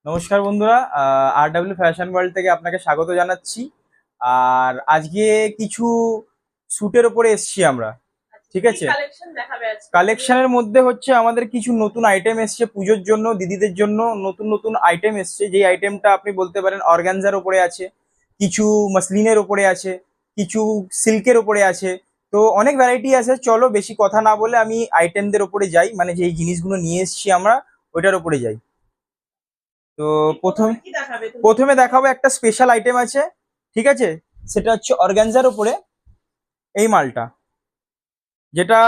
নমস্কার বন্ধুরা, RW fashion world থেকে আপনাকে স্বাগত জানাচ্ছি। আর আজকে কিছু স্যুটের উপরে এসেছি আমরা। ঠিক আছে, কালেকশনের মধ্যে হচ্ছে আমাদের কিছু নতুন আইটেম এসছে পুজোর জন্য, দিদিদের জন্য নতুন নতুন আইটেম এসছে। যেই আইটেমটা আপনি বলতে পারেন অর্গানজার উপরে আছে, কিছু মাসলিনের উপরে আছে, কিছু সিল্কের উপরে আছে। তো অনেক ভ্যারাইটি আছে। চলো বেশি কথা না বলে আমি আইটেমদের উপরে যাই, মানে যেই জিনিসগুলো নিয়ে এসেছি আমরা ওইটার উপরে যাই। তো প্রথম প্রথমে দেখাবো একটা স্পেশাল আইটেম আছে। ঠিক আছে, সেটা হচ্ছে অর্গানজার উপরে এই মালটা, যেটা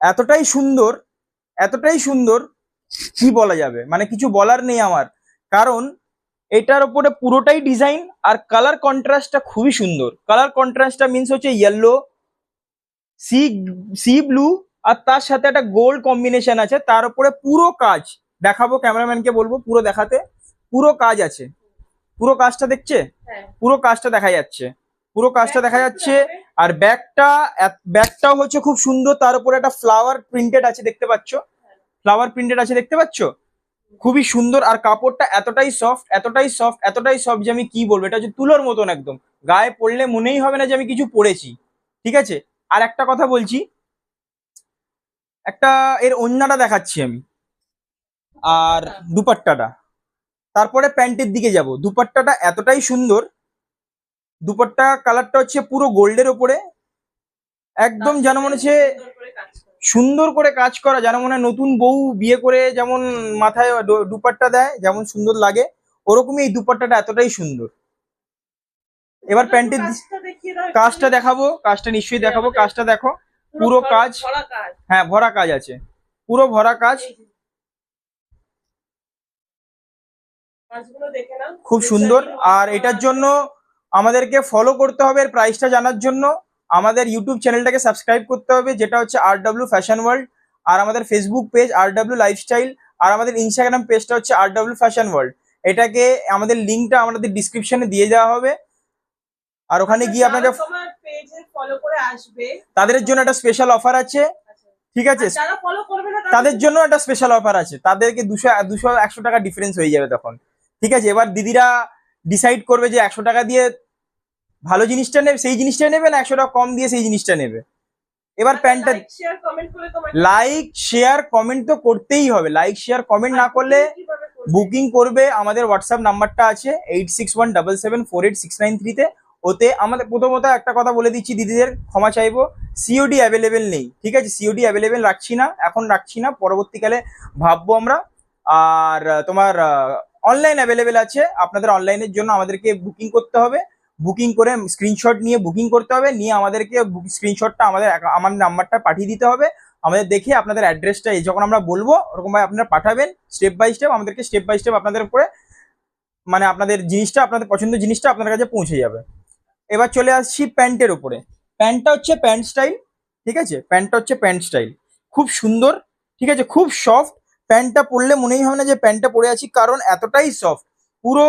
এতটাই সুন্দর, এতটাই সুন্দর, কি বলা যাবে, মানে কিছু বলার নেই আমার। কারণ এটার উপরে পুরোটাই ডিজাইন, আর কালার কন্ট্রাস্টটা খুবই সুন্দর। কালার কন্ট্রাস্টটা মিন্স হচ্ছে ইয়েলো, সি সি ব্লু, আর তার সাথে একটা গোল্ড কম্বিনেশন আছে। তার উপরে পুরো কাজ দেখাবো, ক্যামেরাম্যানকে বলবো পুরো দেখাতে। পুরো কাজ আছে, পুরো কাজটা দেখছে, পুরো কাজটা দেখা যাচ্ছে, পুরো কাজটা দেখা যাচ্ছে। আর ব্যাগটাও হচ্ছে খুব সুন্দর। তার উপরে একটা ফ্লাওয়ার প্রিন্টেড আছে, দেখতে পাচ্ছ, ফ্লাওয়ার প্রিন্টেড আছে, দেখতে পাচ্ছ, খুবই সুন্দর। আর কাপড়টা এতটাই সফট, এতটাই সফট, এতটাই সফট যে আমি কি বলবো, এটা হচ্ছে তুলোর মতন একদম। গায়ে পড়লে মনেই হবে না যে আমি কিছু পরেছি। ঠিক আছে, আর একটা কথা বলছি, একটা এর ওড়নাটা দেখাচ্ছি আমি, আর দুপাট্টাটা, তারপরে প্যান্টের দিকে যাব। দুপাট্টাটা এতটাই সুন্দর, দুপাট্টা কালারটা হচ্ছে পুরো গোল্ডের ওপরে, একদম যেন মনে হচ্ছে সুন্দর করে কাজ করা, যেন মনে হয় নতুন বউ বিয়ে করে যেমন মাথায় দুপাট্টা দেয় যেমন সুন্দর লাগে, ওরকমই এই দুপাট্টাটা এতটাই সুন্দর। এবার প্যান্টের কাজটা দেখাবো, কাজটা নিশ্চয়ই দেখাবো, কাজটা দেখো, পুরো কাজ। হ্যাঁ, ভরা কাজ আছে, পুরো ভরা কাজ, খুব সুন্দর। আর এটার জন্য আমাদেরকে ফলো করতে হবে, এর প্রাইসটা জানার জন্য আমাদের ইউটিউব চ্যানেলটাকে সাবস্ক্রাইব করতে হবে, যেটা হচ্ছে RW ফ্যাশন ওয়ার্ল্ড। আর আমাদের ফেসবুক পেজ RW লাইফস্টাইল, আর আমাদের ইনস্টাগ্রাম পেজটা হচ্ছে RW ফ্যাশন ওয়ার্ল্ড। এটাকে আমাদের লিঙ্কটা আমাদের ডিসক্রিপশনে দিয়ে দেওয়া হবে। আর ওখানে গিয়ে আপনাকে তাদের জন্য একটা স্পেশাল অফার আছে। ঠিক আছে, তাদের জন্য একটা স্পেশাল অফার আছে, তাদেরকে 200 100 টাকা ডিফারেন্স হয়ে যাবে তখন। ঠিক আছে, এবার দিদিরা ডিসাইড করবে যে 100 টাকা দিয়ে ভালো জিনিসটা নেবে, সেই জিনিসটা নেবে, না 100 টাকা কম দিয়ে সেই জিনিসটা নেবে। এবার প্যান্টটা লাইক শেয়ার কমেন্ট তো করতেই হবে। লাইক শেয়ার কমেন্ট না করলে বুকিং করবে, আমাদের হোয়াটসঅ্যাপ নাম্বারটা আছে 8617748693-তে। ওতে আমাদের প্রথমত একটা কথা বলে দিচ্ছি, দিদিদের ক্ষমা চাইবো, সিওডি অ্যাভেলেবেল নেই। ঠিক আছে, সিওডি অ্যাভেলেবেল রাখছি না, এখন রাখছি না, পরবর্তীকালে ভাববো আমরা। আর তোমার অনলাইন অ্যাভেলেবেল আছে, আপনাদের অনলাইনের জন্য আমাদেরকে বুকিং করতে হবে। বুকিং করে স্ক্রিনশট নিয়ে বুকিং করতে হবে, নিয়ে আমাদেরকে স্ক্রিনশটটা আমার নাম্বারটা পাঠিয়ে দিতে হবে। আমাদের দেখে আপনাদের অ্যাড্রেসটা যখন আমরা বলবো ওরকমভাবে আপনারা পাঠাবেন, স্টেপ বাই স্টেপ আমাদেরকে, স্টেপ বাই স্টেপ আপনাদের উপরে, মানে আপনাদের জিনিসটা, আপনাদের পছন্দের জিনিসটা আপনার কাছে পৌঁছে যাবে। এবার চলে আসছি প্যান্টের উপরে। প্যান্টটা হচ্ছে প্যান্ট স্টাইল। ঠিক আছে, প্যান্টটা হচ্ছে প্যান্ট স্টাইল, খুব সুন্দর। ঠিক আছে, খুব সফট। প্যান্টটা পরলে মনেই হবে না যে প্যান্টটা পরে আছি, কারণ এতটাই সফট। পুরো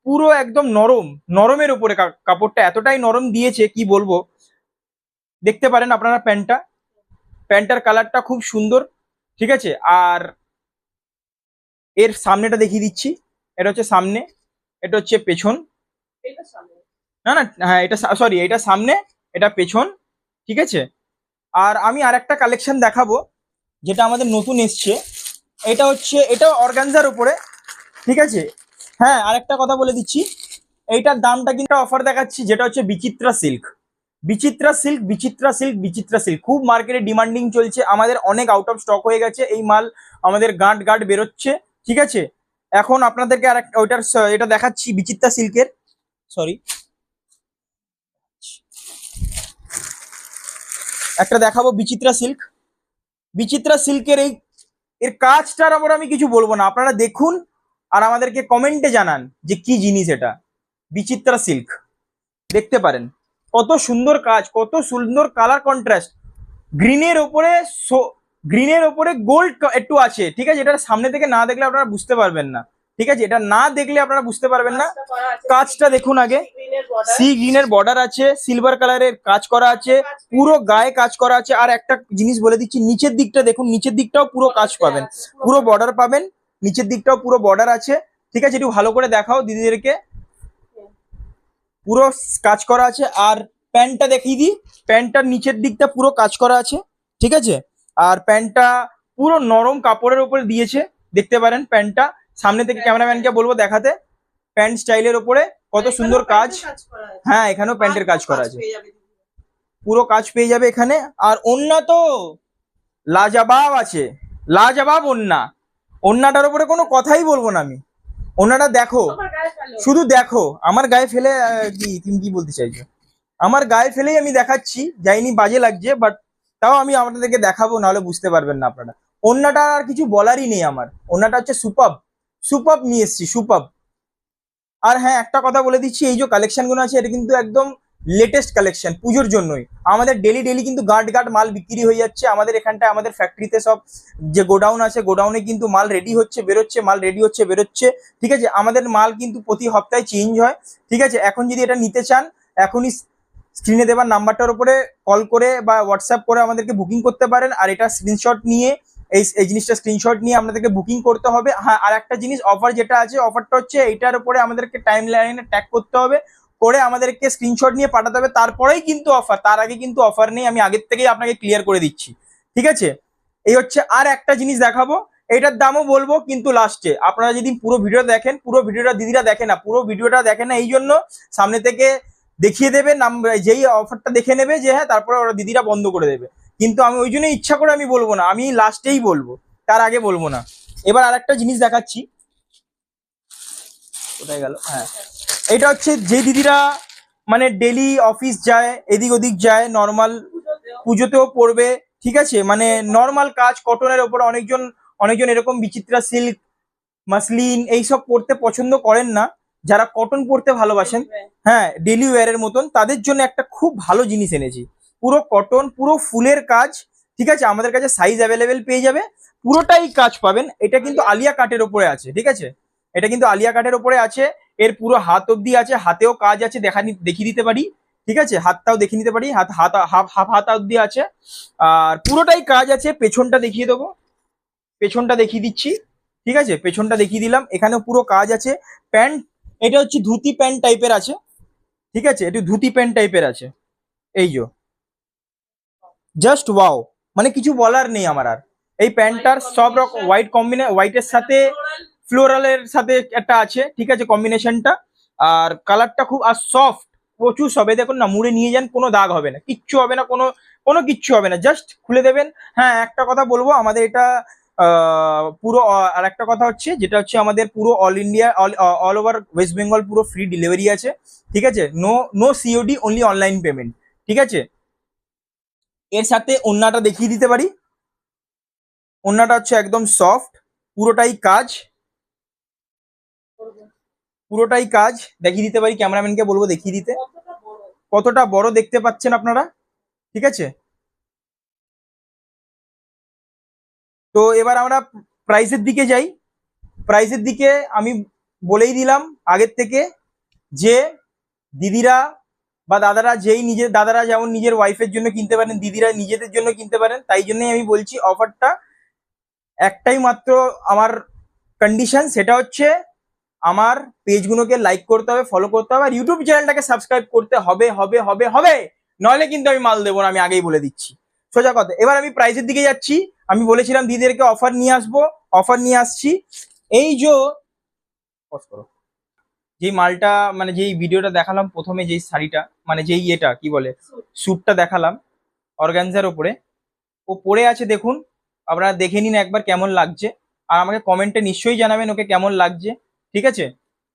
পুরো একদম নরম, নরমের উপরে কাপড়টা এতটাই নরম দিয়েছে কি বলবো। দেখতে পারেন আপনারা প্যান্টটা, প্যান্টটার কালারটা খুব সুন্দর। ঠিক আছে, আর এর সামনেটা দেখিয়ে দিচ্ছি। এটা হচ্ছে সামনে, এটা হচ্ছে পেছন। না না, হ্যাঁ এটা সরি, এটা সামনে, এটা পেছন। ঠিক আছে, আর আমি আর একটা কালেকশন দেখাবো, যেটা আমাদের নতুন এসছে। এটা হচ্ছে, এটা অর্গানজার উপরে। ঠিক আছে, হ্যাঁ আর একটা কথা বলে দিচ্ছি, এইটার দামটা কিন্তু অফার দেখাচ্ছি, যেটা হচ্ছে বিচিত্রা সিল্ক। বিচিত্রা সিল্ক, বিচিত্রা সিল্ক, বিচিত্রা সিল্ক খুব মার্কেটে ডিমান্ডিং চলছে, আমাদের অনেক আউট অফ স্টক হয়ে গেছে এই মাল, আমাদের গাঁট গাঁট বেরোচ্ছে। ঠিক আছে, এখন আপনাদেরকে আর ওইটার এটা দেখাচ্ছি বিচিত্রা সিল্কের, সরি একটা দেখাবো বিচিত্রা সিল্ক। বিচিত্রা সিল্কের এই এর কাজটার আবার আমি কিছু বলবো না, আপনারা দেখুন আর আমাদেরকে কমেন্টে জানান যে কি জিনিস এটা। বিচিত্রা সিল্ক দেখতে পারেন, কত সুন্দর কাজ, কত সুন্দর কালার কন্ট্রাস্ট। গ্রিনের ওপরে গ্রিনের ওপরে গোল্ড একটু আছে। ঠিক আছে, এটা সামনে থেকে না দেখলে আপনারা বুঝতে পারবেন না। ঠিক আছে, এটা না দেখলে আপনারা বুঝতে পারবেন না। কাজটা দেখুন আগে, সি গ্রিনের বর্ডার আছে, সিলভার কালারের কাজ করা আছে, পুরো গায়ে কাজ করা আছে। আর একটা জিনিস বলে দিচ্ছি, নিচের দিকটা দেখুন, নিচের দিকটাও পুরো কাজ পাবেন, পুরো বর্ডার পাবেন, নিচের দিকটাও পুরো বর্ডার আছে, ঠিক আছে? একটু ভালো করে দেখাও দিদিদেরকে। পুরো কাজ করা আছে। আর প্যান্টটা দেখিয়ে দিই, প্যান্টটার নিচের দিকটা পুরো কাজ করা আছে, ঠিক আছে? আর প্যান্টটা পুরো নরম কাপড়ের উপরে দিয়েছে, দেখতে পারেন প্যান্টটা। সামনে থেকে ক্যামেরাম্যানকে বলবো দেখাতে, প্যান্ট স্টাইলের ওপরে কত সুন্দর কাজ। হ্যাঁ, এখানেও প্যান্টের কাজ করা আছে, পুরো কাজ পেয়ে যাবে এখানে। আর ওড়না তো লাজবাব আছে, লাজবাব ওড়না। ওড়নাটার উপরে কোনো কথাই বলবো না আমি। ওড়নাটা দেখো, শুধু দেখো। আমার গায়ে ফেলে কি তুমি কি বলতে চাইছো? আমার গায়ে ফেলেই আমি দেখাচ্ছি, যাইনি বাজে লাগছে, বাট তাও আমি আপনাদেরকে দেখাবো, নাহলে বুঝতে পারবেন না আপনারা। ওড়নাটা আর কিছু বলারই নেই আমার। ওড়নাটা হচ্ছে সুপাব, সুপাব নিয়ে এসছি, সুপাব। আর হ্যাঁ, একটা কথা বলে দিচ্ছি, এই যে কালেকশন গুলো আছে এটা কিন্তু একদম লেটেস্ট কালেকশন, পুজোর জন্যই। আমাদের ডেলি ডেলি কিন্তু গার্ড গার্ড মাল বিক্রি হয়ে যাচ্ছে আমাদের এখানটায়। আমাদের ফ্যাক্টরিতে সব যে গোডাউন আছে, গোডাউনে কিন্তু মাল রেডি হচ্ছে বেরোচ্ছে, মাল রেডি হচ্ছে বেরোচ্ছে, ঠিক আছে? আমাদের মাল কিন্তু প্রতি সপ্তাহে চেঞ্জ হয়, ঠিক আছে? এখন যদি এটা নিতে চান, এখনই স্ক্রিনে দেওয়ার নাম্বারটার উপরে কল করে বা হোয়াটসঅ্যাপ করে আমাদেরকে বুকিং করতে পারেন। আর এটা স্ক্রিনশট নিয়ে, এই জিনিসটা স্ক্রিনশট নিয়ে আপনাদেরকে বুকিং করতে হবে। হ্যাঁ, আর একটা জিনিস, অফার যেটা আছে, অফারটা হচ্ছে এইটার উপরে আমাদেরকে টাইম লাইনে ট্যাগ করতে হবে, করে আমাদেরকে স্ক্রিনশট নিয়ে পাঠাতে হবে, তারপরেই কিন্তু অফার। তার আগে কিন্তু অফার নেই, আমি আগের থেকেই আপনাকে ক্লিয়ার করে দিচ্ছি, ঠিক আছে? এই হচ্ছে। আর একটা জিনিস দেখাবো, এটার দামও বলবো কিন্তু লাস্টে। আপনারা যদি পুরো ভিডিও দেখেন, পুরো ভিডিওটা দিদিরা দেখে না, পুরো ভিডিওটা দেখে না, এই জন্য সামনে থেকে দেখিয়ে দেবে নাম, যেই অফারটা দেখে নেবে যে হ্যাঁ, তারপরে ওরা দিদিরা বন্ধ করে দেবে। কিন্তু আমি ওই জন্য ইচ্ছা করে আমি বলবো না, আমি লাস্টেই বলবো, তার আগে বলবো না। এবার আর একটা জিনিস দেখাচ্ছি, কোথায় গেল? হ্যাঁ, এটা হচ্ছে যে দিদিরা মানে ডেলি অফিস যায়, এদিক ওদিক যায়, নর্মাল পুজোতেও পড়বে, ঠিক আছে? মানে নর্মাল কাজ, কটনের ওপরে অনেকজন, অনেকজন এরকম বিচিত্রা সিল্ক, মাসলিন এইসব পড়তে পছন্দ করেন না, যারা কটন পড়তে ভালোবাসেন, হ্যাঁ, ডেলি ওয়্যারের মতন, তাদের জন্য একটা খুব ভালো জিনিস এনেছি। পুরো কটন, পুরো ফুলের কাজ, ঠিক আছে? আমাদের কাছে সাইজ অ্যাভেলেবেল পেয়ে যাবে, পুরোটাই কাজ পাবেন। এটা কিন্তু আলিয়া কাটের ওপরে আছে, ঠিক আছে? এটা কিন্তু আলিয়া কাটের ওপরে আছে। এর পুরো হাত অব্দি আছে, হাতেও কাজ আছে, দেখিয়ে দিতে পারি, ঠিক আছে? হাতটাও দেখিয়ে নিতে পারি, হাত হাত হাফ হাফ হাত অব্দি আছে। আর পুরোটাই কাজ আছে। পেছনটা দেখিয়ে দেবো, পেছনটা দেখিয়ে দিচ্ছি, ঠিক আছে? পেছনটা দেখিয়ে দিলাম, এখানে পুরো কাজ আছে। প্যান্ট, এটা হচ্ছে ধুতি প্যান্ট টাইপের আছে, ঠিক আছে? একটু ধুতি প্যান্ট টাইপের আছে, এই যে জাস্ট ওয়াও, মানে কিছু বলার নেই আমার আর। এই প্যান্টটার সব রকম হোয়াইট হোয়াইটের সাথে ফ্লোরালের সাথে একটা আছে, ঠিক আছে কম্বিনেশনটা। আর কালারটা খুব আর সফট, প্রচুর সবে দেখুন না, মুড়ে নিয়ে যান, কোনো দাগ হবে না, কিচ্ছু হবে না, কোনো কোনো কিচ্ছু হবে না, জাস্ট খুলে দেবেন। হ্যাঁ, একটা কথা বলবো, আমাদের এটা পুরো আর একটা কথা হচ্ছে, যেটা হচ্ছে আমাদের পুরো all India, all over West Bengal পুরো ফ্রি ডেলিভারি আছে, ঠিক আছে? No no COD, only online payment, ঠিক আছে? এর সাথে ওড়নাটা দেখিয়ে দিতে পারি। ওড়নাটা হচ্ছে একদম সফট, পুরোটাই কাজ, পুরোটাই কাজ। দেখিয়ে দিতে পারি, ক্যামেরাম্যানকে বলবো দেখিয়ে দিতে, কতটা বড় দেখতে পাচ্ছেন আপনারা, ঠিক আছে? তো এবার আমরা প্রাইসের দিকে যাই। প্রাইসের দিকে আমি বলেই দিলাম আগের থেকে, যে দিদিরা বা দাদারা, যেই নিজের দাদারা যেমন নিজের ওয়াইফের জন্য কিনতে পারেন, দিদিরা নিজেদের জন্য কিনতে পারেন। তাই জন্যই আমি বলছি অফারটা একটাই মাত্র আমার কন্ডিশন, সেটা হচ্ছে আমার পেজগুলোকে লাইক করতে হবে, ফলো করতে হবে, আর ইউটিউব চ্যানেলটাকে সাবস্ক্রাইব করতে হবে হবে হবে হবে, নইলে কিন্তু আমি মাল দেবো না, আমি আগেই বলে দিচ্ছি, সোজা কথা। এবার আমি প্রাইসের দিকে যাচ্ছি। আমি বলেছিলাম দিদিদেরকে অফার নিয়ে আসবো, অফার নিয়ে আসছি। এই যে পজ করো, যেই মালটা মানে যেই ভিডিওটা দেখালাম প্রথমে, যেই শাড়িটা মানে যেই এটা কি বলে, স্যুটটা দেখালাম অর্গানজার ওপরে, ও পরে আছে দেখুন, আপনারা দেখে নিন একবার কেমন লাগছে। আর আমাকে কমেন্টে নিশ্চয়ই জানাবেন ওকে কেমন লাগছে, ঠিক আছে?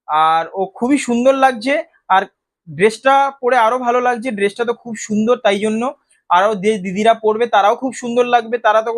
আর ও খুবই সুন্দর লাগছে। আর ড্রেসটা পরে আরো ভালো লাগছে, ড্রেসটা তো খুব সুন্দর, তাই জন্য আরো যে দিদিরা পরবে তারাও খুব সুন্দর লাগবে, তারা তো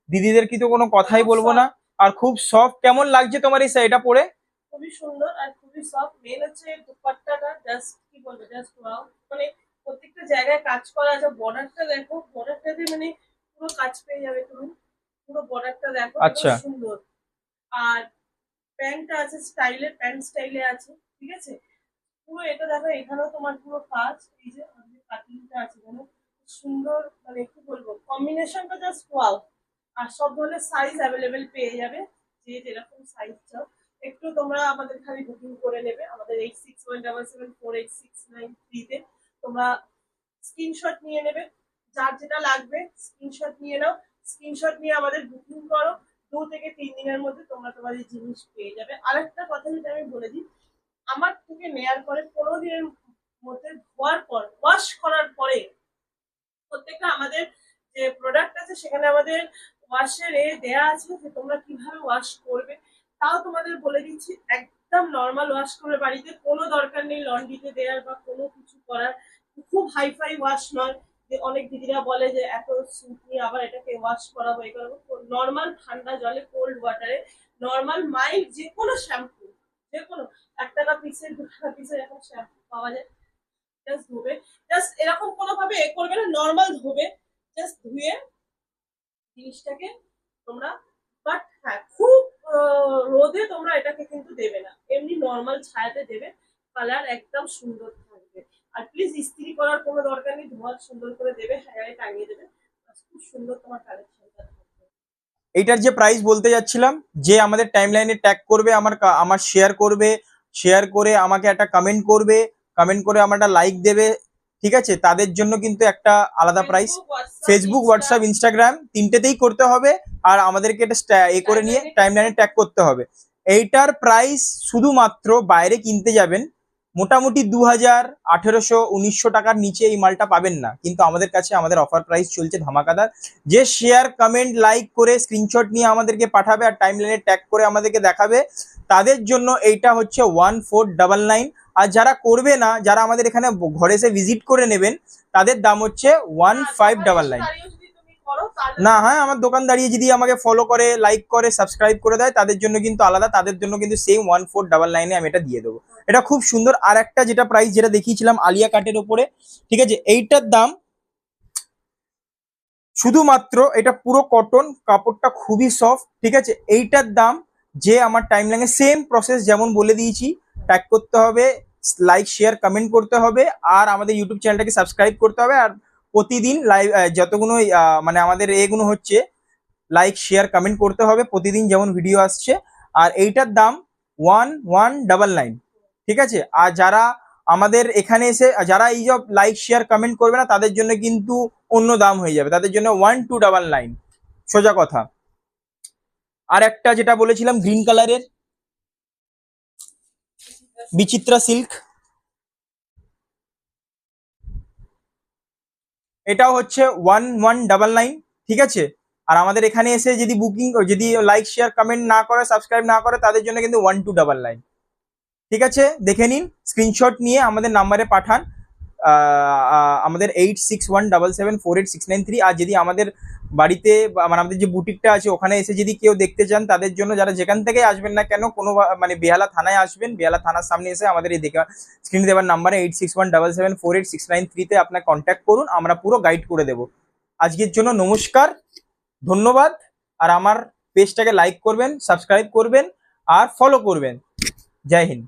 দিদিদের কি তো কোনো কথাই বলবো না। আর খুব সফট, কেমন লাগছে তোমার এই শাড়িটা পরে? খুবই সুন্দর আর খুবই সফট। মেন হচ্ছে দুপাট্টাটা জাস্ট কি বলবো, জাস্ট ওয়াও। মানে প্রত্যেকটা জায়গায় কাজ করা আছে। বর্ডারটা দেখো, বর্ডারটাতে মানে পুরো কাজ পেয়ে যাবে তুমি। পুরো বর্ডারটা দেখো, আচ্ছা, একদম সুন্দর। আর প্যান্টটা আছে স্টাইলের, প্যান্ট স্টাইলে আছে, ঠিক আছে? পুরো এটা দেখো, এখানেও তোমার পুরো কাজ, এই যে কাটিংটা আছে এখানে সুন্দর। মানে কি বলবো, কম্বিনেশনটা জাস্ট ওয়াও। আর সব ধরনের সাইজ অ্যাভেলেবেল পেয়ে যাবে। যে যেরকম সাইজ চাও একটু তোমরা আমাদের খালি বুকিং করে নেবে আমাদের 8617748693 তে। তোমরা স্ক্রিনশট নিয়ে নেবে, যার যেটা লাগবে স্ক্রিনশট নিয়ে নাও, স্ক্রিনশট নিয়ে আমাদের বুকিং করো, 2 থেকে 3 দিনের মধ্যে তোমরা তোমাদের জিনিস পেয়ে যাবে। আরেকটা কথা যেটা আমি বলে দিই, আমার থেকে নেয়ার পরে 15 দিনের মধ্যে ধোয়ার পর ওয়াশ করার পরে প্রত্যেকটা আমাদের যে প্রোডাক্ট আছে সেখানে আমাদের ওয়াশের দেয়া আছে যে তোমরা কিভাবে ওয়াশ করবে। তাও তোমাদের বলে দিচ্ছি, একদম নর্মাল ওয়াশ করবে বাড়িতে, কোনো দরকার নেই লন্ড্রিতে দেওয়ার বা কোনো কিছু করার। খুব হাইফাই ওয়াশ নয়, যে অনেক দিদিরা বলে যে এত স্যুট নিয়ে আবার এটাকে ওয়াশ করাবো এই করাবো। নর্মাল ঠান্ডা জলে কোল্ড ওয়াটারে নর্মাল মাইল্ড যে কোনো শ্যাম্পু, যে কোনো 1 টাকা পিসের 2 টাকা পিসের এখন শ্যাম্পু পাওয়া যায়, জাস্ট ধোবে, জাস্ট এরকম কোনো ভাবে করবে না, নর্মাল ধোবে, জাস্ট ধুয়ে জিনিসটাকে তোমরা। বাট হ্যাঁ, খুব রোদে তোমরা এটাকে কিন্তু দেবে না, এমনি নর্মাল ছায়াতে দেবে, কালার একদম সুন্দর থাকবে। আর প্লিজ ইস্ত্রি করার কোনো দরকার নেই, ধোয়া সুন্দর করে দেবে, হ্যাঙ্গারে টাঙিয়ে দেবে, খুব সুন্দর তোমার কালেকশনটা থাকবে। এইটার যে প্রাইস বলতে যাচ্ছিলাম, যে আমাদের টাইমলাইনে ট্যাগ করবে, আমার শেয়ার করবে, শেয়ার করে আমাকে একটা কমেন্ট করবে, কমেন্ট করে আমার একটা লাইক দেবে, ঠিক আছে, তাদের জন্য কিন্তু একটা আলাদা প্রাইস। ফেসবুক, হোয়াটসঅ্যাপ, ইনস্টাগ্রাম তিনটেতেই করতে হবে, আর আমাদেরকে এটা করে নিয়ে টাইমলাইনে ট্যাগ করতে হবে। এইটার প্রাইস শুধুমাত্র বাইরে কিনতে যাবেন মোটামুটি 2000, 1800, 1900 টাকার নিচে এই মালটা পাবেন না, কিন্তু আমাদের কাছে আমাদের অফার প্রাইস চলছে ধামাকাদার। যে শেয়ার, কমেন্ট, লাইক করে স্ক্রিনশট নিয়ে আমাদেরকে পাঠাবে আর টাইমলাইনে ট্যাগ করে আমাদেরকে দেখাবে, তাদের জন্য এইটা হচ্ছে 1499। আর যারা করবে না, যারা আমাদের এখানে ঘরে এসে ভিজিট করে নেবেন, তাদের দাম হচ্ছে 1599। না, হ্যাঁ, আমার দোকান দাঁড়িয়ে যদি আমাকে ফলো করে, লাইক করে, সাবস্ক্রাইব করে দেয়, তাদের জন্য কিন্তু আলাদা, তাদের জন্য কিন্তু সেম 1499 আমি এটা দিয়ে দেবো। এটা খুব সুন্দর। আর একটা যেটা প্রাইস যেটা দেখিয়েছিলাম আলিয়া কাটের ওপরে, ঠিক আছে, এইটার দাম শুধুমাত্র, এটা পুরো কটন, কাপড়টা খুবই সফট, ঠিক আছে, এইটার দাম যে আমার টাইমলাইনে সেম প্রসেস যেমন বলে দিয়েছি, ট্যাগ করতে হবে, লাইক, শেয়ার, কমেন্ট করতে হবে, আর আমাদের ইউটিউব চ্যানেলটাকে সাবস্ক্রাইব করতে হবে, আর প্রতিদিন লাইভ যতগুলো মানে আমাদের এগুলো হচ্ছে লাইক, শেয়ার, কমেন্ট করতে হবে প্রতিদিন যেমন ভিডিও আসছে। আর এইটার দাম 1199, ঠিক আছে। আর যারা আমাদের এখানে এসে যারা এই সব লাইক, শেয়ার, কমেন্ট করবে না, তাদের জন্য কিন্তু অন্য দাম হয়ে যাবে, তাদের জন্য 1299, সোজা কথা। আর একটা যেটা বলেছিলাম গ্রিন কালারের বিচিত্রা সিল্ক, এটাও হচ্ছে 1199, ঠিক আছে। আর আমাদের এখানে এসে যদি বুকিং, যদি লাইক, শেয়ার, কমেন্ট না করে, সাবস্ক্রাইব না করে, তাদের জন্য কিন্তু 1299, ঠিক আছে। দেখে নিন, স্ক্রিনশট নিয়ে আমাদের নাম্বারে পাঠান, আমাদের 8617748693। আর যদি আমাদের বাড়িতে মানে আমাদের যে বুটিকটা আছে ওখানে এসে যদি কেউ দেখতে চান, তাদের জন্য, যারা যেখান থেকে আসবেন না কেন, কোনো মানে বেহালা থানায় আসবেন, বেহালা থানার সামনে এসে আমাদের এই স্ক্রিনে দেওয়ার নাম্বারে 8617748693 আপনার কন্ট্যাক্ট করুন, আমরা পুরো গাইড করে দেব। আজকের জন্য নমস্কার, ধন্যবাদ। আর আমার পেজটাকে লাইক করবেন, সাবস্ক্রাইব করবেন আর ফলো করবেন। জয় হিন্দ।